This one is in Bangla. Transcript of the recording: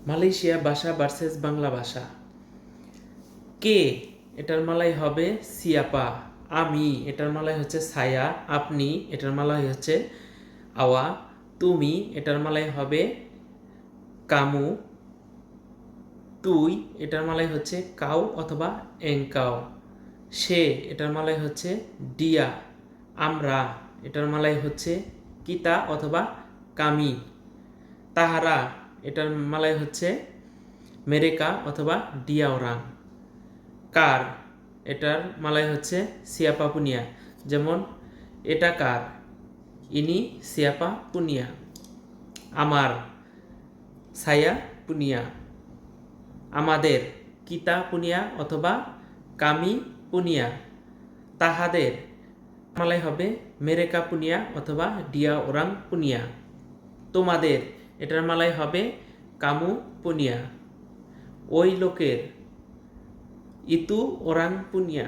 মালয়েশিয়া ভাষা ভার্সেস বাংলা ভাষা। কে এটার মালাই হবে সিয়াপা। আমি এটার মালাই হচ্ছে ছায়া। আপনি এটার মালাই হচ্ছে আওয়া। তুমি এটার মালাই হবে কামু। তুই এটার মালাই হচ্ছে কাউ অথবা এংকাও। সে এটার মালাই হচ্ছে ডিয়া। আমরা এটার মালাই হচ্ছে কিতা অথবা কামি। তাহারা এটার মালাই হচ্ছে মেরেকা অথবা ডিয়া ওরাং। কার এটার মালাই হচ্ছে সিয়াপা পুনিয়া। যেমন এটা কার, ইনি সিয়াপা পুনিয়া। আমার সায়া পুনিয়া। আমাদের কিতা পুনিয়া অথবা কামি পুনিয়া। তাহাদের মালাই হবে মেরেকা পুনিয়া অথবা ডিয়া ওরাং পুনিয়া। তোমাদের এটার মালাই হবে কামু পুনিয়া। ওই লোকের ইতু ওরাং পুনিয়া।